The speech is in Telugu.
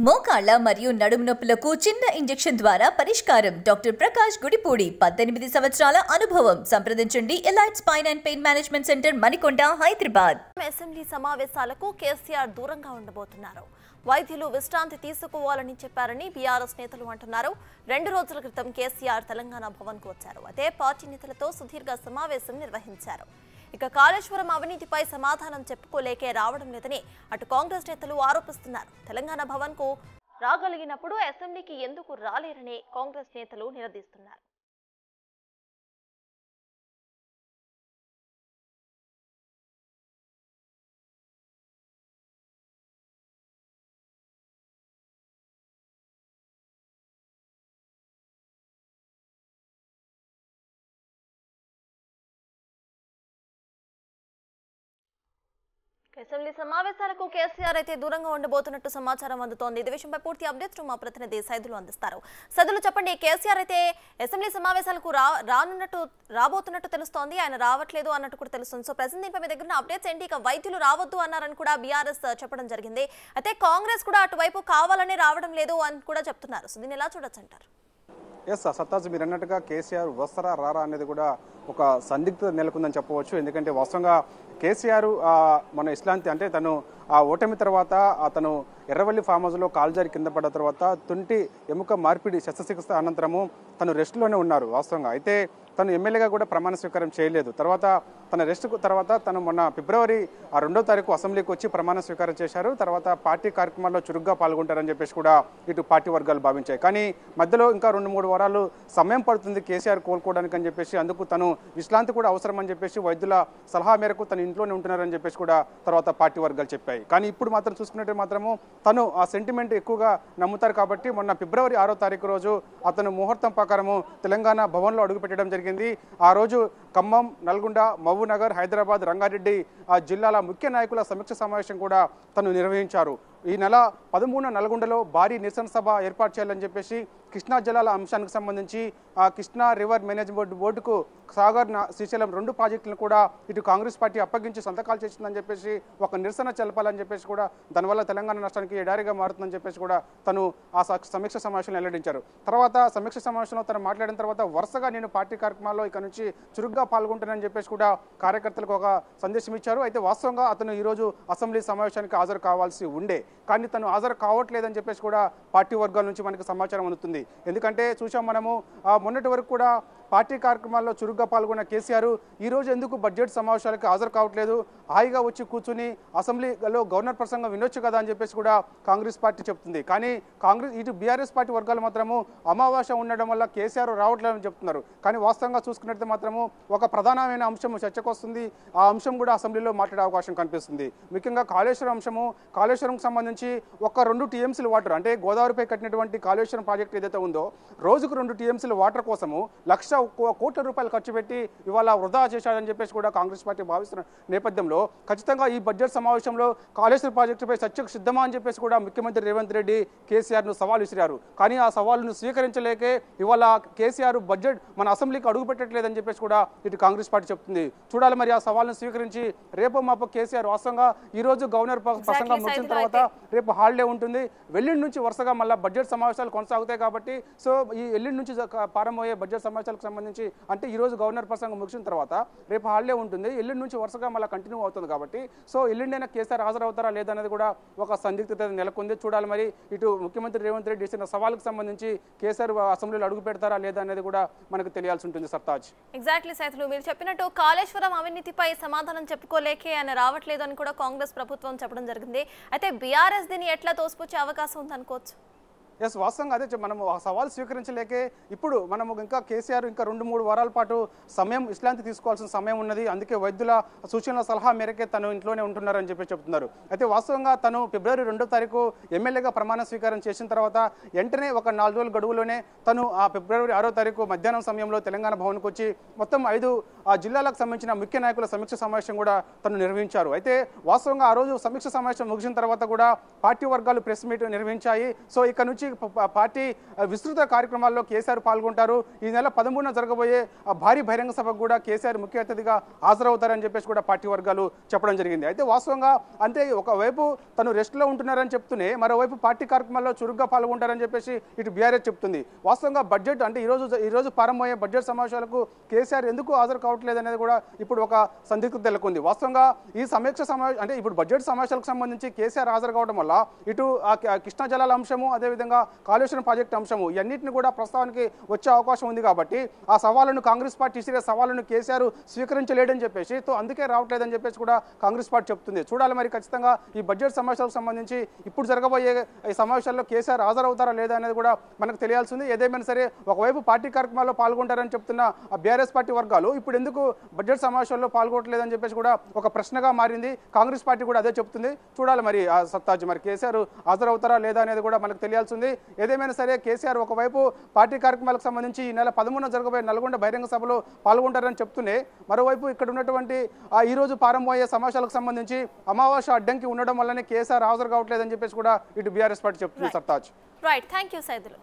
మోకాళ్ల మరియు నడుము నొప్పులకు చిన్న ఇంజెక్షన్ ద్వారా పరిష్కారం. డాక్టర్ ప్రకాష్ గుడిపూడి 18 సంవత్సరాల అనుభవం. సంప్రదించండి elite spine and pain management centre Manikonda, Hyderabad. Assembly సమావేశాలకు కేసీఆర్ దూరంగా ఉండబోతున్నారు. వైద్యులు విశ్రాంతి తీసుకోవాలని చెప్పారని బీఆర్ఎస్ నేతలు అంటున్నారు. 2 రోజుల క్రితం కేసీఆర్ తెలంగాణ భవన్ కు వచ్చారు. అదే పార్టీ నేతలతో సుదీర్ఘ సమావేశం నిర్వహించారు. ఇక కాళేశ్వరం అవినీతిపై సమాధానం చెప్పుకోలేకే రావడం లేదని అటు కాంగ్రెస్ నేతలు ఆరోపిస్తున్నారు. తెలంగాణ భవన్ కు రాగలిగినప్పుడు అసెంబ్లీకి ఎందుకు రాలేరని కాంగ్రెస్ నేతలు నిలదీస్తున్నారు. అసెంబ్లీ సమావేశాలకు కేసీఆర్ అయితే దూరంగా ఉండబోతున్నట్టు సమాచారం అందుతోంది. ఇదే విషయంపై పూర్తి అప్డేట్స్ మా ప్రతినిధి సైదులు అందిస్తారు. సైదులు చెప్పండి, కేసీఆర్ అయితే అసెంబ్లీ సమావేశాలకు రాబోతున్నట్టు తెలుస్తోంది. ఆయన రావట్లేదు అన్నట్టు కూడా తెలుస్తుంది. సో ప్రెసెంట్ దీనిపై మీ దగ్గర అప్డేట్స్ ఏంటి? ఇక వైద్యులు రావద్దు అన్నారని కూడా బీఆర్ఎస్ చెప్పడం జరిగింది. అయితే కాంగ్రెస్ కూడా అటువైపు కావాలని రావడం లేదు అని కూడా చెప్తున్నారు. సో దీన్ని ఎలా చూడొచ్చు అంటారు? ఎస్ సత్తాజ్, మీరు అన్నట్టుగా కేసీఆర్ వస్తారా రారా అనేది కూడా ఒక సందిగ్ధత నెలకొందని చెప్పవచ్చు. ఎందుకంటే వాస్తవంగా కేసీఆర్ మన ఇస్లాంతి అంటే తను ఆ ఓటమి తర్వాత అతను ఎర్రవల్లి ఫామ్ హౌస్లో కాల్జారి కింద పడ్డ తర్వాత తుంటి ఎముక మార్పిడి శస్త్రచికిత్స అనంతరము తను రెస్ట్లోనే ఉన్నారు వాస్తవంగా. అయితే తను ఎమ్మెల్యేగా కూడా ప్రమాణ స్వీకారం చేయలేదు. తర్వాత తన రెస్ట్ తర్వాత తను మొన్న ఫిబ్రవరి 2వ తారీఖు అసెంబ్లీకి వచ్చి ప్రమాణ స్వీకారం చేశారు. తర్వాత పార్టీ కార్యక్రమాల్లో చురుగ్గా పాల్గొంటారని చెప్పేసి కూడా ఇటు పార్టీ వర్గాలు భావించాయి. కానీ మధ్యలో ఇంకా 2-3 వారాలు సమయం పడుతుంది కేసీఆర్ కోలుకోవడానికి అని చెప్పేసి, అందుకు తను విశ్రాంతి కూడా అవసరం అని చెప్పేసి వైద్యుల సలహా మేరకు తను ఇంట్లోనే ఉంటున్నారని చెప్పేసి కూడా తర్వాత పార్టీ వర్గాలు చెప్పాయి. కానీ ఇప్పుడు మాత్రం చూసుకున్నట్టు మాత్రము తను ఆ సెంటిమెంట్ ఎక్కువగా నమ్ముతారు కాబట్టి మొన్న ఫిబ్రవరి 6వ తారీఖు రోజు అతను ముహూర్తం ప్రకారము తెలంగాణ భవన్లో అడుగుపెట్టడం జరిగింది. ఆ రోజు ఖమ్మం, నల్గొండ, మహబూబ్నగర్, హైదరాబాద్, రంగారెడ్డి ఆ జిల్లాల ముఖ్య నాయకుల సమీక్ష సమావేశం కూడా తను నిర్వహించారు. ఈ నెల 13న నల్గొండలో భారీ నిరసన సభ ఏర్పాటు చేయాలని చెప్పేసి కృష్ణా జలాల అంశానికి సంబంధించి ఆ కృష్ణా రివర్ మేనేజ్మెంట్ బోర్డుకు సాగర్, శ్రీశైలం 2 ప్రాజెక్టులను కూడా ఇటు కాంగ్రెస్ పార్టీ అప్పగించి సంతకాలు చేసిందని చెప్పేసి ఒక నిరసన తెలపాలని చెప్పేసి కూడా దానివల్ల తెలంగాణ రాష్ట్రానికి ఎడారిగా మారుతుందని చెప్పేసి కూడా తను ఆ సమీక్ష సమావేశంలో వెల్లడించారు. తర్వాత సమీక్ష సమావేశంలో తను మాట్లాడిన తర్వాత వరుసగా నేను పార్టీ కార్యక్రమాల్లో ఇక నుంచి చురుగ్గా పాల్గొంటానని చెప్పేసి కూడా కార్యకర్తలకు ఒక సందేశం ఇచ్చారు. అయితే వాస్తవంగా అతను ఈరోజు అసెంబ్లీ సమావేశానికి హాజరు కావాల్సి ఉండే, కానీ తను హాజరు కావట్లేదని చెప్పేసి కూడా పార్టీ వర్గాల నుంచి మనకు సమాచారం అందుతుంది. ఎందుకంటే చూసాం మనము మొన్నటి వరకు కూడా పార్టీ కార్యక్రమాల్లో చురుగ్గా పాల్గొన్న కేసీఆర్ ఈరోజు ఎందుకు బడ్జెట్ సమావేశాలకు హాజరు కావట్లేదు, హాయిగా వచ్చి కూర్చుని అసెంబ్లీలో గవర్నర్ ప్రసంగం వినొచ్చు కదా అని చెప్పేసి కూడా కాంగ్రెస్ పార్టీ చెప్తుంది. కానీ ఇటు బీఆర్ఎస్ పార్టీ వర్గాలు మాత్రము అమావాస్య ఉండడం వల్ల కేసీఆర్ రావట్లేదని చెప్తున్నారు. కానీ వాస్తవంగా చూసుకున్నట్టు మాత్రము ఒక ప్రధానమైన అంశం చర్చకు వస్తుంది. ఆ అంశం కూడా అసెంబ్లీలో మాట్లాడే అవకాశం కనిపిస్తుంది. ముఖ్యంగా కాళేశ్వరం అంశము. కాళేశ్వరంకి సంబంధించి ఒక 2 టీఎంసీల వాటర్ అంటే గోదావరిపై కట్టినటువంటి కాళేశ్వరం ప్రాజెక్ట్ ఏదైతే ఉందో రోజుకు 2 టీఎంసీల వాటర్ కోసము 1,00,000 కోట్ల రూపాయలు ఖర్చు పెట్టి ఇవాళ వృధా చేశాడని చెప్పేసి కూడా కాంగ్రెస్ పార్టీ భావిస్తున్న నేపథ్యంలో ఖచ్చితంగా ఈ బడ్జెట్ సమావేశంలో కాళేశ్వరం ప్రాజెక్టుపై చర్చకు సిద్ధమా అని చెప్పేసి కూడా ముఖ్యమంత్రి రేవంత్ రెడ్డి కేసీఆర్ను సవాల్ విసిరారు. కానీ ఆ సవాలును స్వీకరించలేకే ఇవాళ కేసీఆర్ బడ్జెట్ మన అసెంబ్లీకి అడుగు పెట్టట్లేదని చెప్పేసి కూడా ఇటు కాంగ్రెస్ పార్టీ చెప్తుంది. చూడాలి మరి ఆ సవాల్ను స్వీకరించి రేపు మాపు కేసీఆర్ వాస్తవంగా ఈ రోజు గవర్నర్ ప్రసంగం ముగిసిన తర్వాత రేపు హాలిడే ఉంటుంది. వెల్లుండి నుంచి వరుసగా మళ్ళీ బడ్జెట్ సమావేశాలు కొనసాగుతాయి కాబట్టి సో ఈ ఎల్లుండి నుంచి ప్రారంభమయ్యే బడ్జెట్ సమావేశాలకు సంబంధించి అంటే ఈ రోజు గవర్నర్ ప్రసంగం ముగిసిన తర్వాత రేపు హాలిడే ఉంటుంది. ఎల్లుండి నుంచి వరుసగా మళ్ళీ కంటిన్యూ అవుతుంది కాబట్టి సో ఎల్లుండైనా కేసీఆర్ హాజరవుతారా లేదనేది కూడా ఒక సందిగ్ధత నెలకొంది. చూడాలి మరి ఇటు ముఖ్యమంత్రి రేవంత్ రెడ్డి ఇచ్చిన సవాలుకు సంబంధించి కేసీఆర్ అసెంబ్లీలో అడుగు పెడతారా లేదా అనేది కూడా మనకు తెలియాల్సి ఉంటుంది. సర్తాజ్, ఎగ్జాక్ట్లీ సైతులు మీరు చెప్పినట్టు కాళేశ్వరం అవినీతిపై సమాధానం చెప్పుకోలేకే ఆయన రావట్లేదు అని కూడా కాంగ్రెస్ ప్రభుత్వం చెప్పడం జరిగింది. అయితే బీఆర్ఎస్ దీన్ని ఎట్లా తోసిపుచ్చే అవకాశం ఉందనుకోవచ్చు? ఎస్ వాస్తవంగా అదే మనము ఆ సవాల్ స్వీకరించలేకే ఇప్పుడు మనము ఇంకా కేసీఆర్ ఇంకా 2-3 వారాల పాటు సమయం విశ్రాంతి తీసుకోవాల్సిన సమయం ఉన్నది. అందుకే వైద్యుల సూచనల సలహా మేరకే తను ఇంట్లోనే ఉంటున్నారని చెప్పి చెప్తున్నారు. అయితే వాస్తవంగా తను ఫిబ్రవరి 2వ తారీఖు ఎమ్మెల్యేగా ప్రమాణ స్వీకారం చేసిన తర్వాత వెంటనే ఒక 4 రోజుల గడువులోనే తను ఆ ఫిబ్రవరి 6వ తారీఖు మధ్యాహ్నం సమయంలో తెలంగాణ భవన్కు వచ్చి మొత్తం 5 జిల్లాలకు సంబంధించిన ముఖ్య నాయకుల సమీక్ష సమావేశం కూడా తను నిర్వహించారు. అయితే వాస్తవంగా ఆ రోజు సమీక్ష సమావేశం ముగిసిన తర్వాత కూడా పార్టీ వర్గాలు ప్రెస్ మీట్ నిర్వహించాయి. సో ఇక్కడ నుంచి సంబంధించి పార్టీ విస్తృత కార్యక్రమాల్లో కేసీఆర్ పాల్గొంటారు. ఈ నెల 13న జరగబోయే భారీ బహిరంగ సభకు కూడా కేసీఆర్ ముఖ్య అతిథిగా హాజరవుతారని చెప్పేసి కూడా పార్టీ వర్గాలు చెప్పడం జరిగింది. అయితే వాస్తవంగా అంటే ఒకవైపు తను రెస్ట్లో ఉంటున్నారని చెప్తూనే మరోవైపు పార్టీ కార్యక్రమాల్లో చురుగ్గా పాల్గొంటారని చెప్పేసి ఇటు బీఆర్ఎస్ చెప్తుంది. వాస్తవంగా బడ్జెట్ అంటే ఈరోజు ప్రారంభమయ్యే బడ్జెట్ సమావేశాలకు కేసీఆర్ ఎందుకు హాజరు కావట్లేదు అనేది కూడా ఇప్పుడు ఒక సందిగ్ధత నెలకొంది. వాస్తవంగా ఈ సమీక్ష సమావేశం అంటే ఇప్పుడు బడ్జెట్ సమావేశాలకు సంబంధించి కేసీఆర్ హాజరు కావడం వల్ల ఇటు కృష్ణా జలాల అంశము అదేవిధంగా కాళేశ్వరం ప్రాజెక్టు అంశము ఇవన్నింటిని కూడా ప్రస్తావనకి వచ్చే అవకాశం ఉంది. కాబట్టి ఆ సవాళ్ళను కాంగ్రెస్ పార్టీ ఇసిరే సవాళ్ళను కేసీఆర్ స్వీకరించలేడని చెప్పేసి అందుకే రావట్లేదని చెప్పేసి కూడా కాంగ్రెస్ పార్టీ చెప్తుంది. చూడాలి మరి ఖచ్చితంగా ఈ బడ్జెట్ సమావేశాలకు సంబంధించి ఇప్పుడు జరగబోయే ఈ సమావేశాల్లో కేసీఆర్ హాజరవుతారా లేదా అనేది కూడా మనకు తెలియాల్సింది. ఏదేమైనా సరే ఒకవైపు పార్టీ కార్యక్రమాల్లో పాల్గొంటారని చెప్తున్న బీఆర్ఎస్ పార్టీ వర్గాలు ఇప్పుడు ఎందుకు బడ్జెట్ సమావేశాల్లో పాల్గొనట్లేదని చెప్పేసి కూడా ఒక ప్రశ్నగా మారింది. కాంగ్రెస్ పార్టీ కూడా అదే చెప్తుంది. చూడాలి మరి సత్తాజ్ మరి కేసీఆర్ హాజరవుతారా లేదా అనేది కూడా మనకు తెలియాల్సింది. ఏదేమైనా సరే కేసీఆర్ ఒకవైపు పార్టీ కార్యక్రమాలకు సంబంధించి ఈ నెల 13న జరగబోయే నల్గొండ బహిరంగ సభలో పాల్గొంటారని చెప్తూనే మరోవైపు ఇక్కడ ఉన్నటువంటి ఈ రోజు ప్రారంభమయ్యే సమావేశాలకు సంబంధించి అమావాస్య అడ్డంకి ఉండడం వల్లనే కేసీఆర్ హాజరు కావట్లేదని చెప్పేసి కూడా ఇటు బీఆర్ఎస్ పార్టీ చెప్తుంది. సత్తాజ్ రైట్, థ్యాంక్ యూ సైదులు.